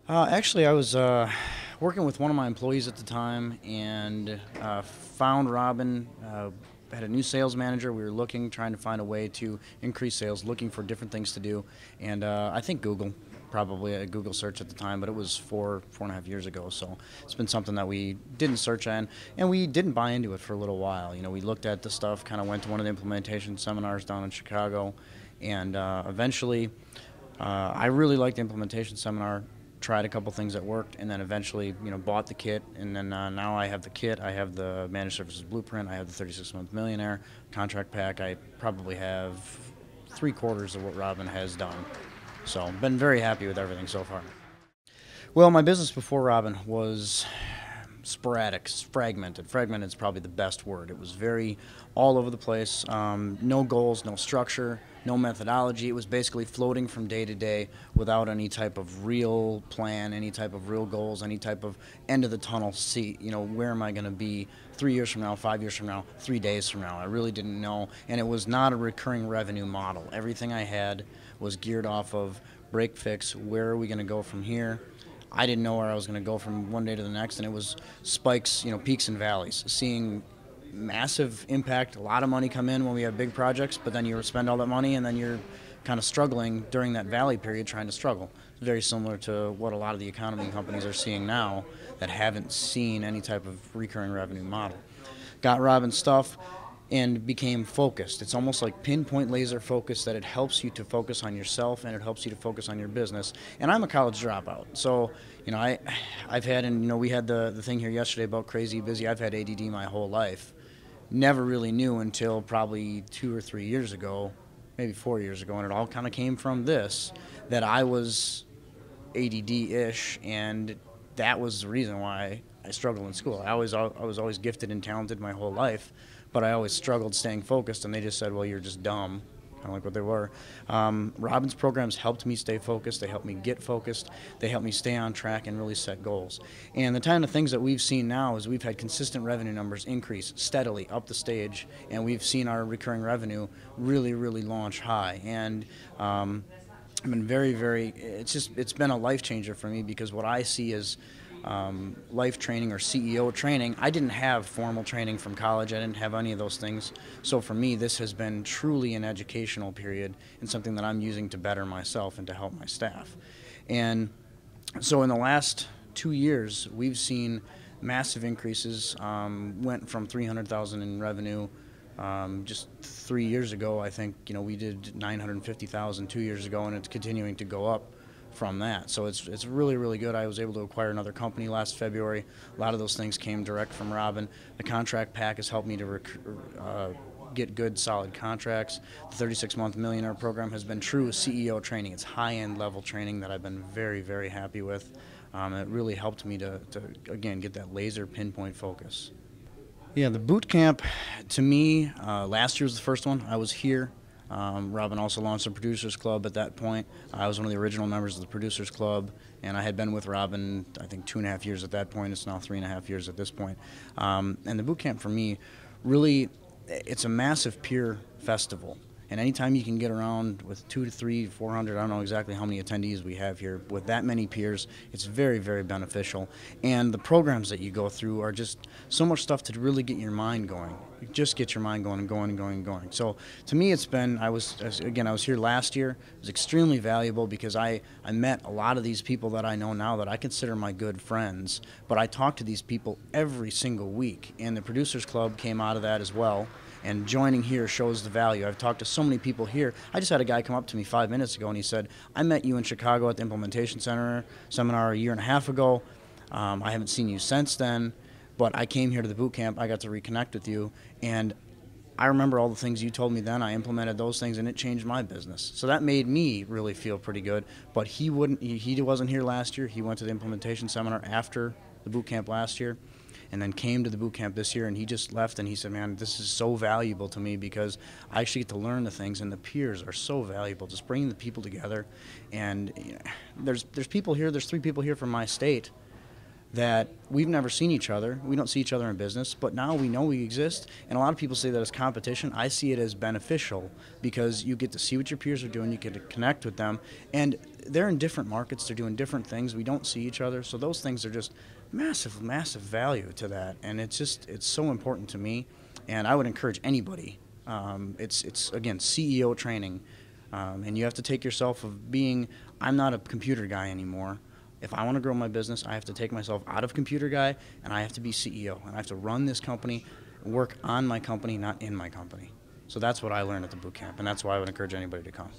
Actually, I was working with one of my employees at the time and found Robin. Had a new sales manager. We were trying to find a way to increase sales, looking for different things to do. And I think Google, probably a Google search at the time, but it was 4.5 years ago. So it's been something that we didn't search on, and we didn't buy into it for a little while. You know, we looked at the stuff, kind of went to one of the implementation seminars down in Chicago, and eventually I really liked the implementation seminar, tried a couple things that worked, and then eventually, bought the kit. And then now I have the kit, I have the managed services blueprint, I have the 36-month millionaire contract pack. I probably have three-quarters of what Robin has done. So been very happy with everything so far. Well, my business before Robin was sporadic, fragmented. Fragmented is probably the best word. It was very all over the place. No goals, no structure, no methodology. It was basically floating from day to day without any type of real plan, any type of real goals, any type of end of the tunnel see. Where am I going to be 3 years from now, 5 years from now, 3 days from now? I really didn't know. And it was not a recurring revenue model. Everything I had was geared off of break fix. Where are we going to go from here? I didn't know where I was going to go from one day to the next, and it was spikes, peaks and valleys. Seeing massive impact, a lot of money come in when we have big projects, but then you spend all that money, and then you're kind of struggling during that valley period, trying to struggle. It's very similar to what a lot of the economy companies are seeing now that haven't seen any type of recurring revenue model. Got Robin's stuff and became focused. It's almost like pinpoint laser focus, that it helps you to focus on yourself and it helps you to focus on your business. And I'm a college dropout, so I've had, and we had the thing here yesterday about crazy busy. I've had ADD my whole life. Never really knew until probably 2 or 3 years ago, maybe 4 years ago, and it all kind of came from this, that I was ADD-ish, and that was the reason why I struggled in school. I was always gifted and talented my whole life, but I always struggled staying focused, and they just said, well, you're just dumb, kind of like what they were. Robin's programs helped me stay focused. They helped me get focused. They helped me stay on track and really set goals. And the kind of things that we've seen now is we've had consistent revenue numbers increase steadily up the stage, and we've seen our recurring revenue really, really launch high. And I've been it's been a life changer for me, because what I see is life training or CEO training. I didn't have formal training from college. I didn't have any of those things. So for me, this has been truly an educational period and something that I'm using to better myself and to help my staff. And so in the last 2 years, we've seen massive increases. Went from 300,000 in revenue just 3 years ago. I think we did 950,000 2 years ago, and it's continuing to go up from that. So it's really, really good. I was able to acquire another company last February. A lot of those things came direct from Robin. The contract pack has helped me to get good, solid contracts. The 36-month millionaire program has been true CEO training. It's high-end level training that I've been very, very happy with. It really helped me to again, get that laser pinpoint focus. Yeah, the boot camp, to me, last year was the first one. I was here. Robin also launched the Producers Club at that point. I was one of the original members of the Producers Club, and I had been with Robin, I think, 2.5 years at that point. It's now 3.5 years at this point. And the boot camp for me, really, it's a massive peer festival. And anytime you can get around with 200 to 300, 400, I don't know exactly how many attendees we have here, with that many peers, it's very, very beneficial. And the programs that you go through are just so much stuff to really get your mind going. Just get your mind going and going and going and going. So to me, it's been, I was here last year. It was extremely valuable, because I met a lot of these people that I know now that I consider my good friends. But I talk to these people every single week. And the Producers Club came out of that as well. And joining here shows the value. I've talked to so many people here. I just had a guy come up to me 5 minutes ago, and he said, I met you in Chicago at the Implementation Center seminar a year and a half ago. I haven't seen you since then, but I came here to the boot camp. I got to reconnect with you, and I remember all the things you told me then. I implemented those things, and it changed my business. So that made me really feel pretty good. But he wasn't here last year. He went to the implementation seminar after the boot camp last year, and then came to the boot camp this year, and he just left, and he said, man, this is so valuable to me, because I actually get to learn the things, and the peers are so valuable, just bringing the people together. And there's people here, there's 3 people here from my state that we've never seen each other. We don't see each other in business, but now we know we exist. And a lot of people say that as competition. I see it as beneficial, because you get to see what your peers are doing, you get to connect with them, and they're in different markets, they're doing different things, we don't see each other, so those things are just massive value to that, and it's so important to me, and I would encourage anybody. It's again CEO training, and you have to take yourself of being, I'm not a computer guy anymore. If I want to grow my business, I have to take myself out of computer guy, and I have to be CEO, and I have to run this company, work on my company, not in my company. So that's what I learned at the boot camp, and that's why I would encourage anybody to come.